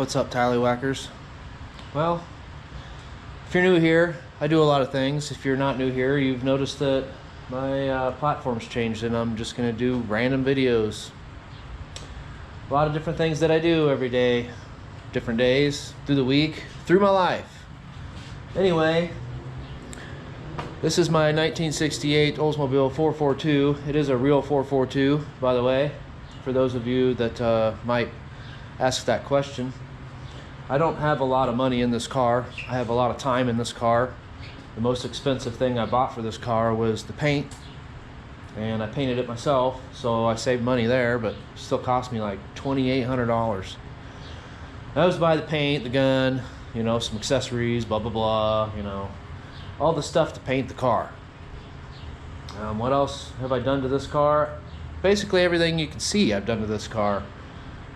What's up, Tallywhackers? Well, if you're new here, I do a lot of things. If you're not new here, you've noticed that my platform's changed and I'm just gonna do random videos. A lot of different things that I do every day, different days, through the week, through my life. Anyway, this is my 1968 Oldsmobile 442. It is a real 442, by the way, for those of you that might ask that question. I don't have a lot of money in this car. I have a lot of time in this car. The most expensive thing I bought for this car was the paint, and I painted it myself, so I saved money there, but it still cost me like $2,800. That was by the paint, the gun, you know, some accessories, blah blah blah, you know, all the stuff to paint the car. What else have I done to this car? Basically everything you can see I've done to this car.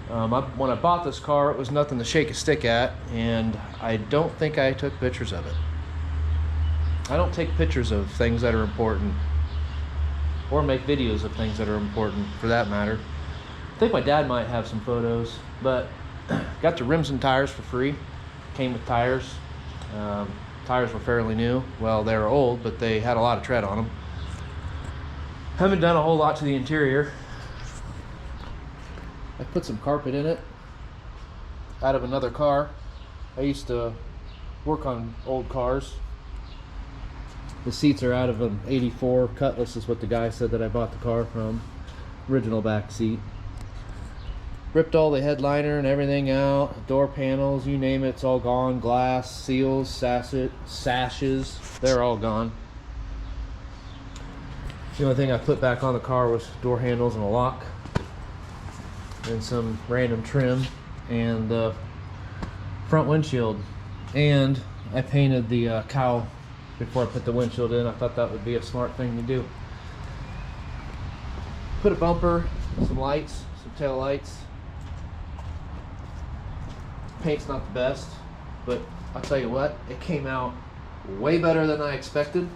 When I bought this car, it was nothing to shake a stick at, and I don't think I took pictures of it. I don't take pictures of things that are important, or make videos of things that are important, for that matter. I think my dad might have some photos, but got the rims and tires for free. Came with tires. Tires were fairly new. Well, they were old, but they had a lot of tread on them. Haven't done a whole lot to the interior. I put some carpet in it out of another car. I used to work on old cars. The seats are out of an 84 Cutlass is what the guy said that I bought the car from. Original back seat. Ripped all the headliner and everything out. Door panels, you name it, it's all gone. Glass, seals, sashes, they're all gone. The only thing I put back on the car was door handles and a lock, and some random trim, and the front windshield. And I painted the cowl before I put the windshield in. I thought that would be a smart thing to do. Put a bumper, some lights, some tail lights. Paint's not the best, but I'll tell you what, it came out way better than I expected.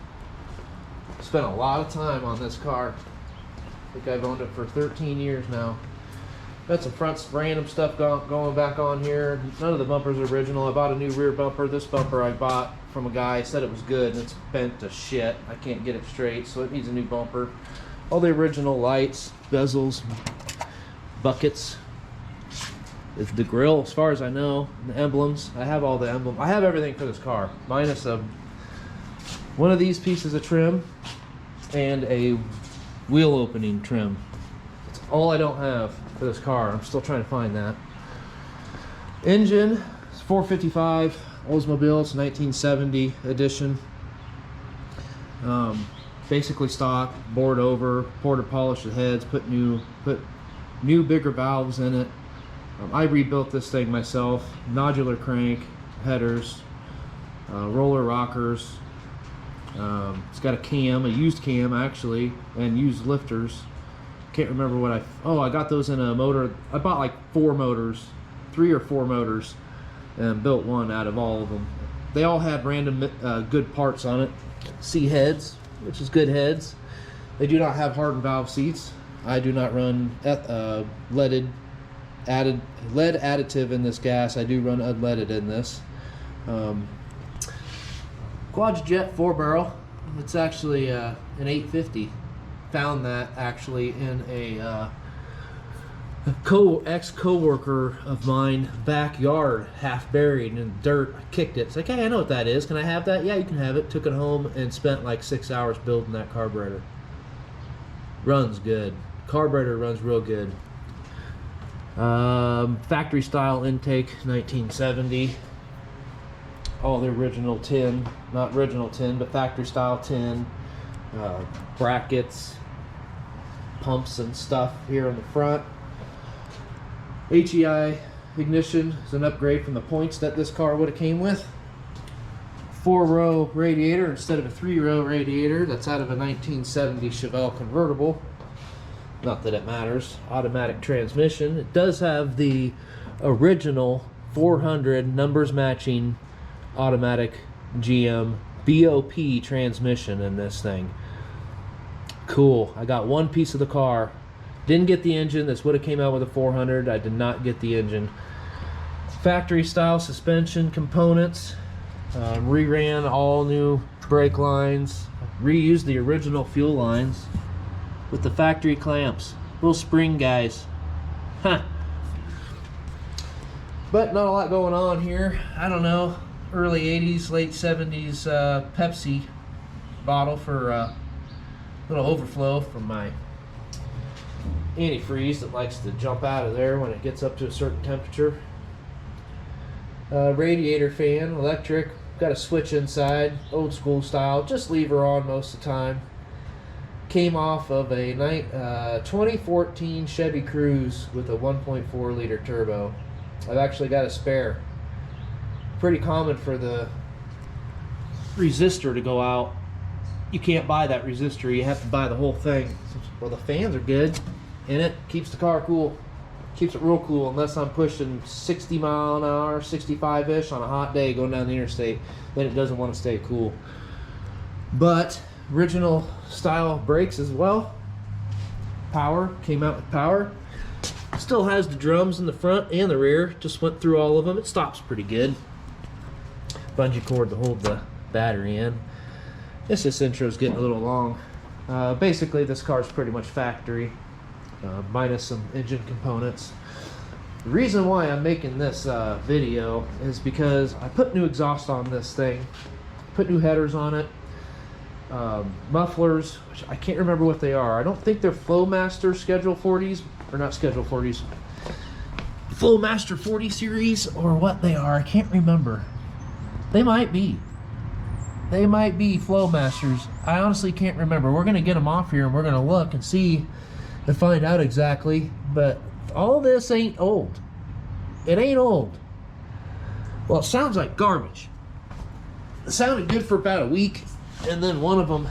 Spent a lot of time on this car. I think I've owned it for 13 years now. Got some front random stuff going back on here. None of the bumpers are original. I bought a new rear bumper. This bumper I bought from a guy, said it was good, and it's bent to shit. I can't get it straight, so it needs a new bumper. All the original lights, bezels, buckets. The grill, as far as I know, the emblems. I have all the emblems. I have everything for this car, minus one of these pieces of trim and a wheel opening trim. That's all I don't have for this car. I'm still trying to find that. Engine is 455 Oldsmobile. It's 1970 edition. Basically stock, bored over, porter polished the heads, put new bigger valves in it. I rebuilt this thing myself. Nodular crank, headers, roller rockers. It's got a cam, a used cam actually, and used lifters. Can't remember what I got those in a motor. I bought like 4 motors, 3 or 4 motors, and built one out of all of them. They all had random good parts on it. C heads, which is good heads. They do not have hardened valve seats. I do not run lead additive in this gas. I do run unleaded in this. Quad-jet 4-barrel. It's actually an 850. Found that actually in a ex-co-worker of mine backyard, half buried in dirt. I kicked it. It's like, hey, I know what that is. Can I have that? Yeah, you can have it. Took it home and spent like 6 hours building that carburetor. Runs good. Carburetor runs real good. Factory style intake, 1970. All the original tin, not original tin, but factory style tin. Brackets, pumps and stuff here in the front. HEI ignition is an upgrade from the points that this car would have came with. 4-row radiator instead of a 3-row radiator. That's out of a 1970 Chevelle convertible. Not that it matters. Automatic transmission. It does have the original 400 numbers matching automatic GM BOP transmission in this thing. Cool. I got one piece of the car. Didn't get the engine. This would have came out with a 400. I did not get the engine. factory style suspension components. Reran all new brake lines, reused the original fuel lines with the factory clamps, little spring guys. Huh. But not a lot going on here. I don't know, early 80s, late 70s Pepsi bottle for a little overflow from my antifreeze that likes to jump out of there when it gets up to a certain temperature. Radiator fan, electric, got a switch inside, old school style, just lever on most of the time. Came off of a 2014 Chevy Cruze with a 1.4 liter turbo. I've actually got a spare. Pretty common for the resistor to go out. You can't buy that resistor, you have to buy the whole thing. Well, the fans are good, and it keeps the car cool. Keeps it real cool, unless I'm pushing 60 mile an hour, 65-ish on a hot day going down the interstate. Then it doesn't want to stay cool. But original style brakes as well. Power, came out with power. Still has the drums in the front and the rear. Just went through all of them. It stops pretty good. Bungee cord to hold the battery in. This intro's getting a little long. Basically, this car's pretty much factory, minus some engine components. The reason why I'm making this video is because I put new exhaust on this thing, put new headers on it, mufflers, which I can't remember what they are. I don't think they're Flowmaster Schedule 40s, or not Schedule 40s, Flowmaster 40 series, or what they are. I can't remember. They might be. They might be Flowmasters. I honestly can't remember. We're going to get them off here and we're going to look and see and find out exactly. But all this ain't old. It ain't old. Well, it sounds like garbage. It sounded good for about a week, and then one of them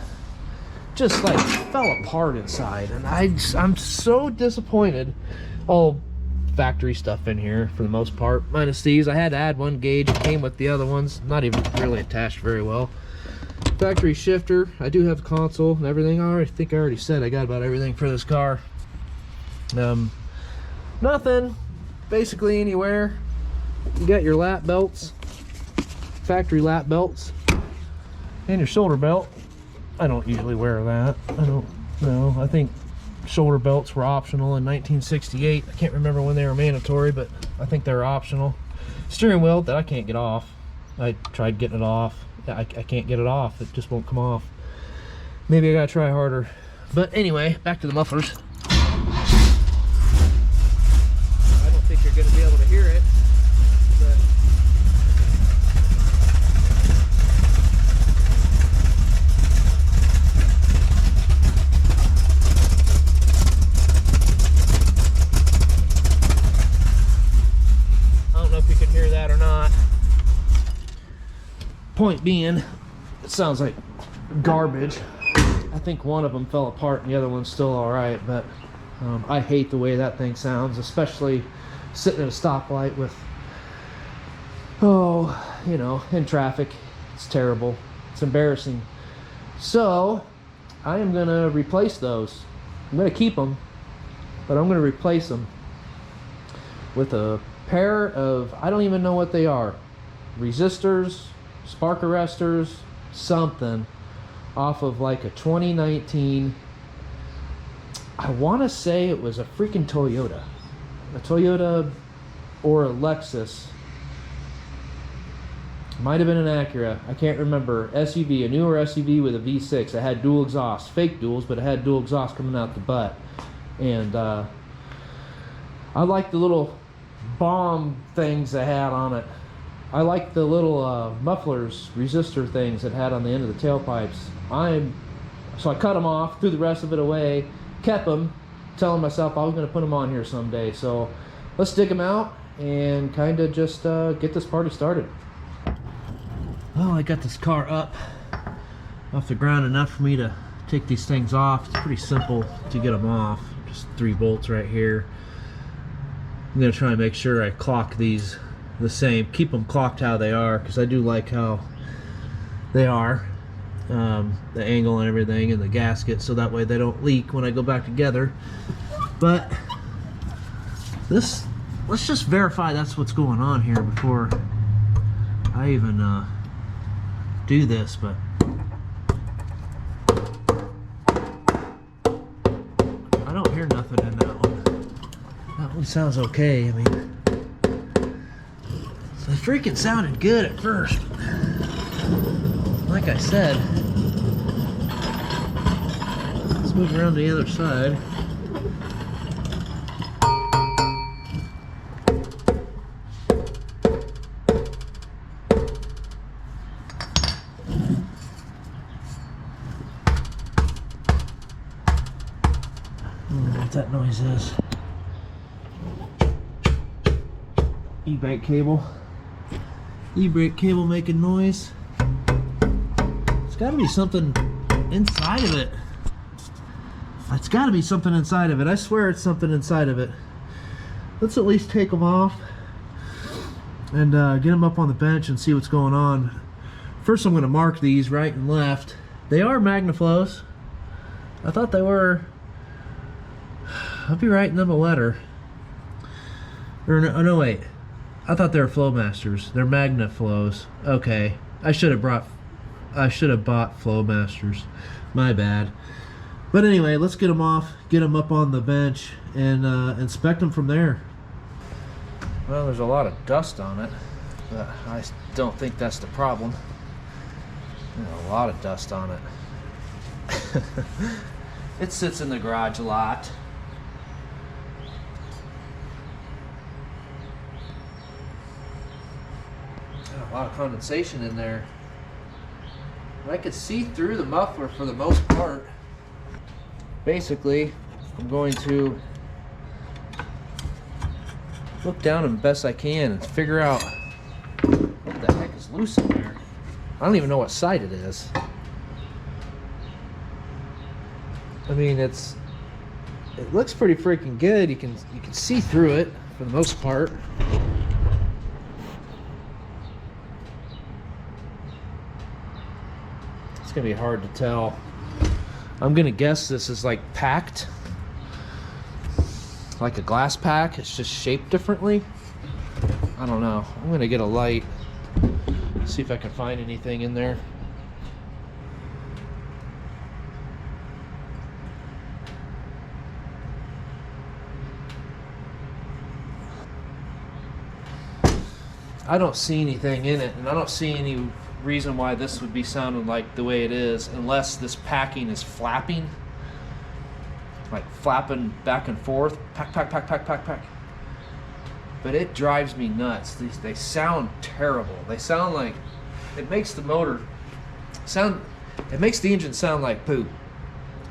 just like fell apart inside, and I'm so disappointed. All factory stuff in here for the most part, minus these. I had to add one gauge. It came with the other ones, not even really attached very well. Factory shifter. I do have the console and everything. I think I already said I got about everything for this car. Nothing basically anywhere. You got your lap belts, factory lap belts, and your shoulder belt. I don't usually wear that. I don't know. I think shoulder belts were optional in 1968. I can't remember when they were mandatory, but I think they were optional. Steering wheel that I can't get off. I tried getting it off. I can't get it off. It just won't come off. Maybe I gotta try harder. But anyway, back to the mufflers. I don't think you're gonna be able to hear it, but I don't know if you can hear that or not. Point being, it sounds like garbage. I think one of them fell apart and the other one's still alright, but I hate the way that thing sounds, especially sitting at a stoplight with, you know, in traffic. It's terrible. It's embarrassing. So I am gonna replace those. I'm gonna keep them, but I'm gonna replace them with a pair of, I don't even know what they are, resistors, spark arresters, something, off of like a 2019, I want to say it was a freaking Toyota. A Toyota or a Lexus. Might have been an Acura. I can't remember. SUV, a newer SUV with a V6. It had dual exhaust. Fake duals, but it had dual exhaust coming out the butt. And I like the little bomb things they had on it. I like the little mufflers, resistor things it had on the end of the tailpipes. So I cut them off, threw the rest of it away, kept them, telling myself I was going to put them on here someday. So let's dig them out and kind of just get this party started. Well, I got this car up off the ground enough for me to take these things off. It's pretty simple to get them off. Just 3 bolts right here. I'm going to try and make sure I clock these the same, keep them clocked how they are, because I do like how they are, the angle and everything, and the gasket, so that way they don't leak when I go back together. But this let's just verify that's what's going on here before I even do this, but I don't hear nothing in that one. That one sounds okay. I mean, so it freaking sounded good at first. Like I said, let's move around to the other side. What that noise is. E-brake cable. E-brake cable making noise. It's got to be something inside of it. It's got to be something inside of it. I swear it's something inside of it. Let's at least take them off and get them up on the bench and see what's going on. First, I'm going to mark these right and left. They are Magnaflows. I thought they were. I'll be writing them a letter. Or no, oh no, wait. I thought they were Flowmasters. They're Magnaflows. Okay. I should have bought Flowmasters. My bad. But anyway, let's get them off, get them up on the bench, and inspect them from there. Well, there's a lot of dust on it, but I don't think that's the problem. There's a lot of dust on it. It sits in the garage a lot. A lot of condensation in there. I could see through the muffler for the most part. Basically, I'm going to look down as best I can and figure out what the heck is loose in there. I don't even know what side it is. I mean, it looks pretty freaking good. You can see through it for the most part. It's gonna be hard to tell. I'm gonna guess this is like packed, like a glass pack. It's just shaped differently. I don't know. I'm gonna get a light, see if I can find anything in there. I don't see anything in it, and I don't see any reason why this would be sounding like the way it is, unless this packing is flapping, like flapping back and forth, pack, pack, pack, pack, pack, pack. But it drives me nuts. They sound terrible. They sound like, it makes the motor sound, it makes the engine sound like poop,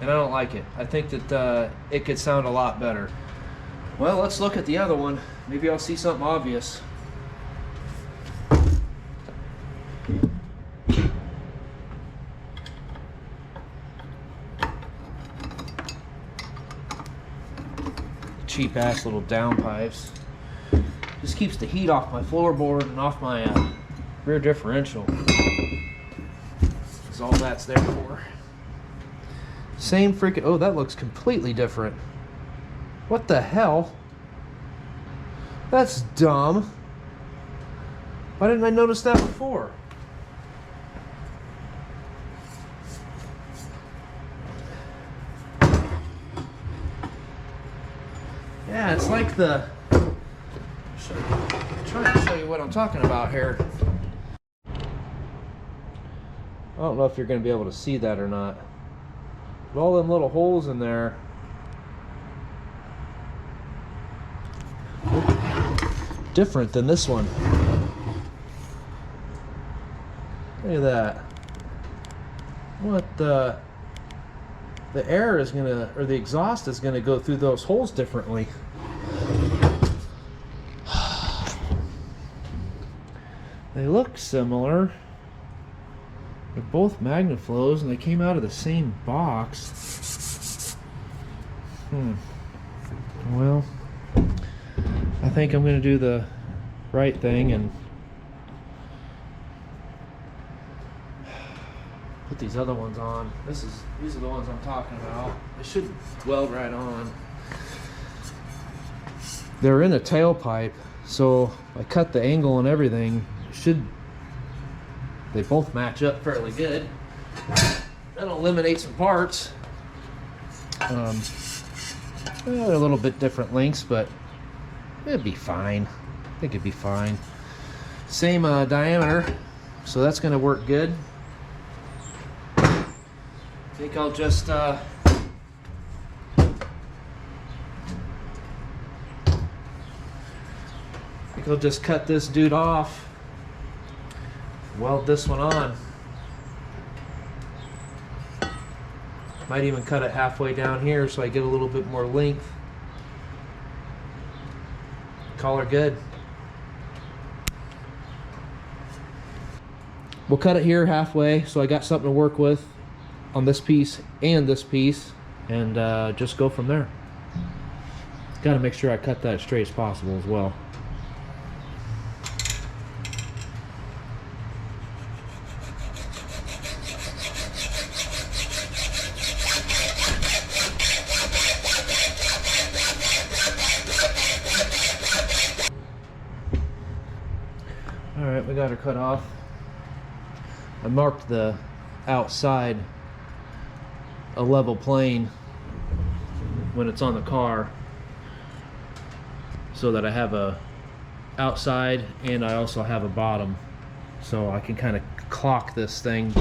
and I don't like it. I think that it could sound a lot better. Well, let's look at the other one. Maybe I'll see something obvious. Cheap ass little downpipes. Just keeps the heat off my floorboard and off my rear differential. That's all that's there for. Same freaking, oh, that looks completely different. What the hell? That's dumb. Why didn't I notice that before? Yeah, it's like the, I'm trying to show you what I'm talking about here. I don't know if you're going to be able to see that or not. But all them little holes in there look different than this one. Look at that. What the air is gonna, or the exhaust is gonna go through those holes differently. They look similar. They're both Magnaflows and they came out of the same box. Well, I think I'm gonna do the right thing and put these other ones on. These are the ones I'm talking about. They should weld right on. they're in a tailpipe, so I cut the angle and everything. They both match up fairly good. That'll eliminate some parts. They're a little bit different lengths, but it'd be fine. I think it'd be fine. Same diameter, so that's going to work good. I think I'll just cut this dude off, weld this one on. Might even cut it halfway down here so I get a little bit more length. Call her good. We'll cut it here halfway so I got something to work with on this piece and this piece, and just go from there. Got to make sure I cut that as straight as possible as well. Alright, we got her cut off. I marked the outside a level plane when it's on the car, so that I have a outside and I also have a bottom, so I can kind of clock this thing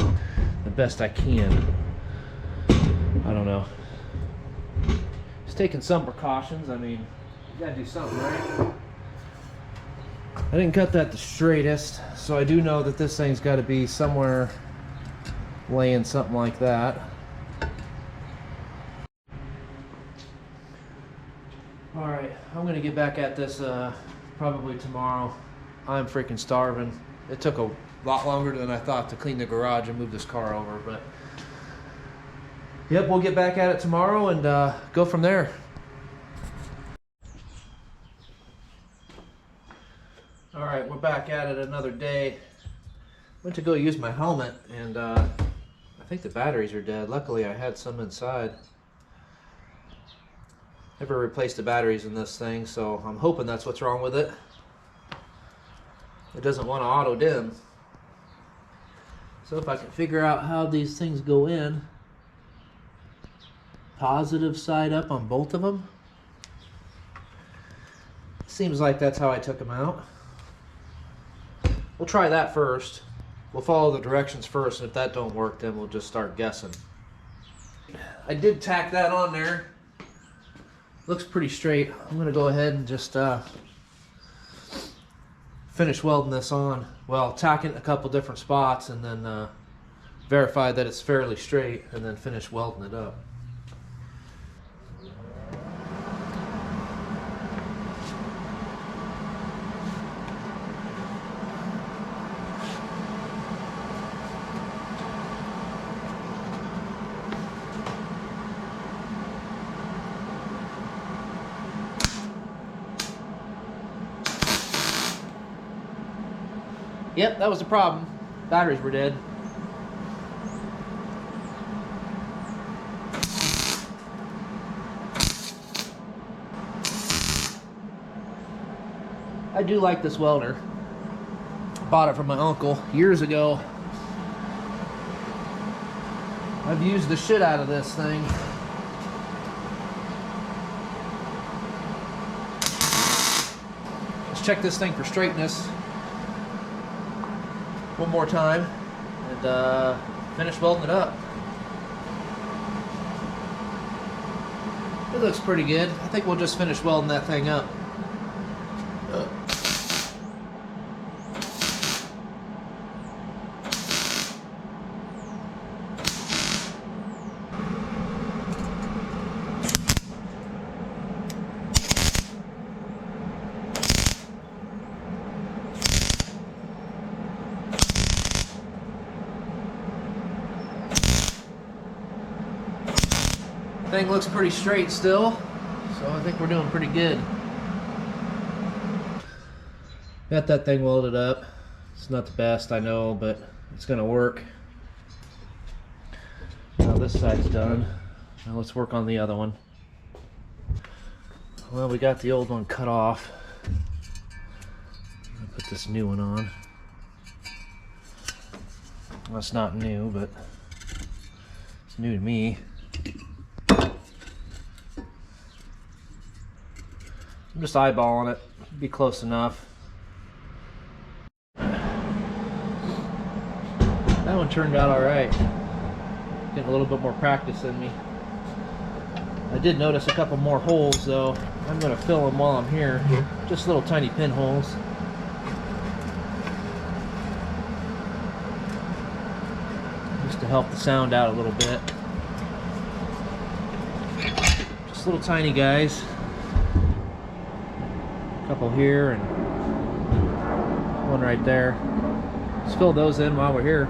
the best I can. I don't know. Just taking some precautions. I mean, you gotta do something, right? I didn't cut that the straightest, so I do know that this thing's got to be somewhere laying something like that. Alright, I'm going to get back at this probably tomorrow. I'm freaking starving. It took a lot longer than I thought to clean the garage and move this car over, but yep, we'll get back at it tomorrow and go from there. Alright, we're back at it another day. Went to go use my helmet and I think the batteries are dead. Luckily I had some inside. Never replaced the batteries in this thing, so I'm hoping that's what's wrong with it. It doesn't want to auto dim. So if I can figure out how these things go in, positive side up on both of them. Seems like that's how I took them out. We'll try that first. We'll follow the directions first, and if that don't work, then we'll just start guessing. I did tack that on there. Looks pretty straight. I'm gonna go ahead and just finish welding this on. Well, tack it in a couple different spots and then verify that it's fairly straight and then finish welding it up. Yep, that was the problem. Batteries were dead. I do like this welder. Bought it from my uncle years ago. I've used the shit out of this thing. Let's check this thing for straightness one more time and finish welding it up. It looks pretty good. I think we'll just finish welding that thing up. Thing looks pretty straight still, so I think we're doing pretty good. Got that thing welded up. It's not the best, I know, but it's gonna work. Now this side's done. Now let's work on the other one. Well, we got the old one cut off. I'll put this new one on. Well, it's not new, but it's new to me. I'm just eyeballing it. Be close enough. That one turned out all right. Getting a little bit more practice in me. I did notice a couple more holes, though. I'm going to fill them while I'm here. Just little tiny pinholes. Just to help the sound out a little bit. Just little tiny guys. A couple here and one right there. Let's fill those in while we're here.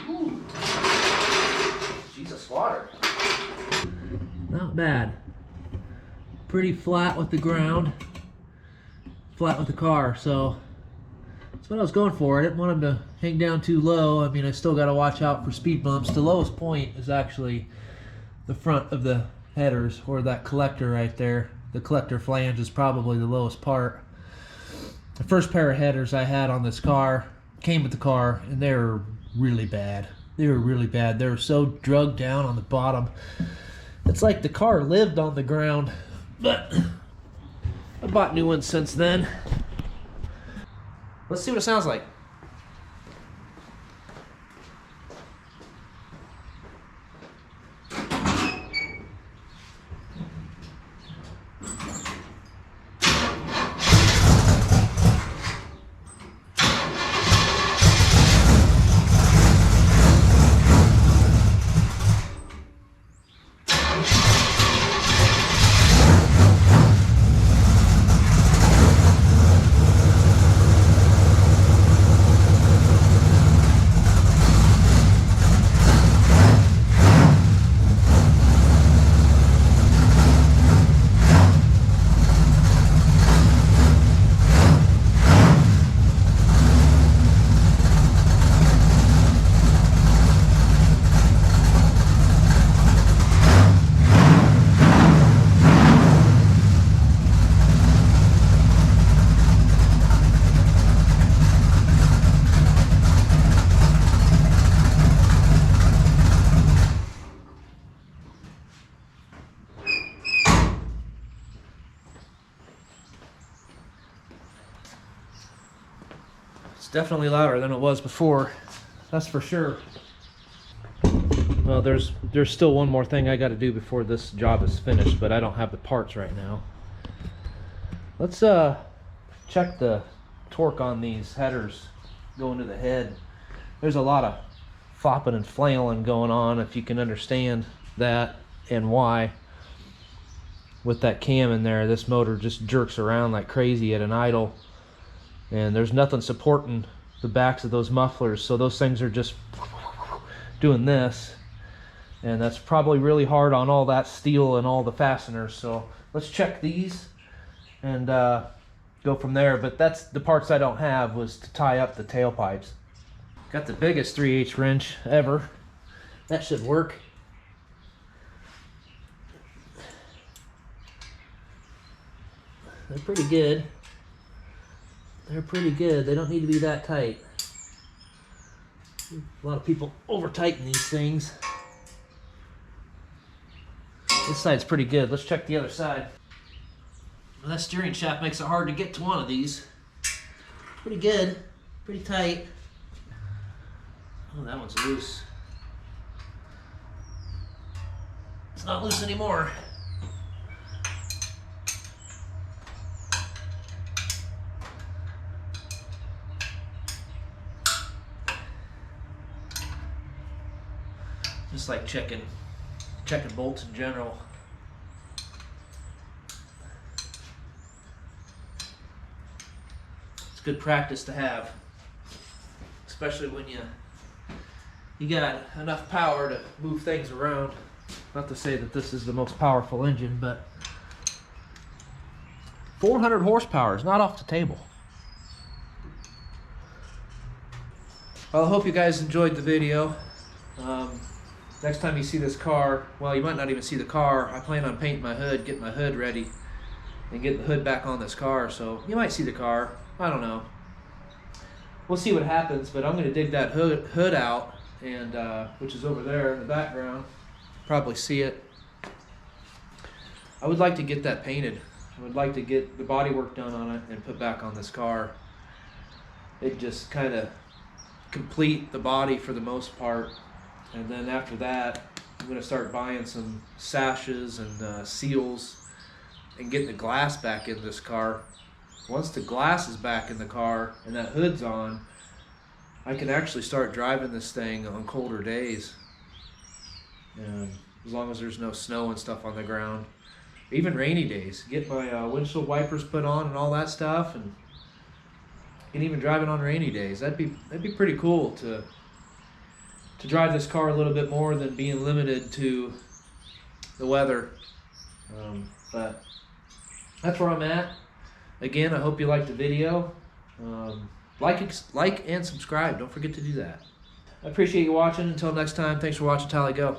Ooh. Jesus, water. Not bad. Pretty flat with the ground, flat with the car, so that's what I was going for. I didn't want them to hang down too low. I mean, I still got to watch out for speed bumps. The lowest point is actually the front of the headers, or that collector right there. The collector flange is probably the lowest part. The first pair of headers I had on this car came with the car, and they were really bad. They were really bad. They were so drugged down on the bottom. It's like the car lived on the ground. But I bought new ones since then. Let's see what it sounds like. It's definitely louder than it was before. That's for sure. Well, there's still one more thing I got to do before this job is finished, but I don't have the parts right now. Let's check the torque on these headers going to the head. There's a lot of flopping and flailing going on, if you can understand that and why. With that cam in there, this motor just jerks around like crazy at an idle, and there's nothing supporting the backs of those mufflers, so those things are just doing this, and that's probably really hard on all that steel and all the fasteners. So let's check these and go from there. But that's the parts I don't have, was to tie up the tailpipes. Got the biggest 3/8 wrench ever. That should work. They're pretty good. They're pretty good. They don't need to be that tight. A lot of people over tighten these things. This side's pretty good. Let's check the other side. Well, that steering shaft makes it hard to get to one of these. Pretty good. Pretty tight. Oh, that one's loose. It's not loose anymore. Just like checking bolts in general. It's good practice to have, especially when you you got enough power to move things around. Not to say that this is the most powerful engine, but 400 horsepower is not off the table. Well, I hope you guys enjoyed the video. Next time you see this car, well, you might not even see the car. I plan on painting my hood, getting my hood ready, and getting the hood back on this car. So you might see the car. I don't know. We'll see what happens, but I'm going to dig that hood out, and which is over there in the background. Probably see it. I would like to get that painted. I would like to get the body work done on it and put back on this car. It just kind of complete the body for the most part, and then after that I'm going to start buying some sashes and seals and getting the glass back in this car. Once the glass is back in the car and that hood's on, I can actually start driving this thing on colder days, and as long as there's no snow and stuff on the ground. Even rainy days, get my windshield wipers put on and all that stuff, and even drive it on rainy days. That'd be pretty cool to drive this car a little bit more than being limited to the weather. But that's where I'm at. Again, I hope you liked the video. Like and subscribe. Don't forget to do that. I appreciate you watching. Until next time, thanks for watching Tally Go.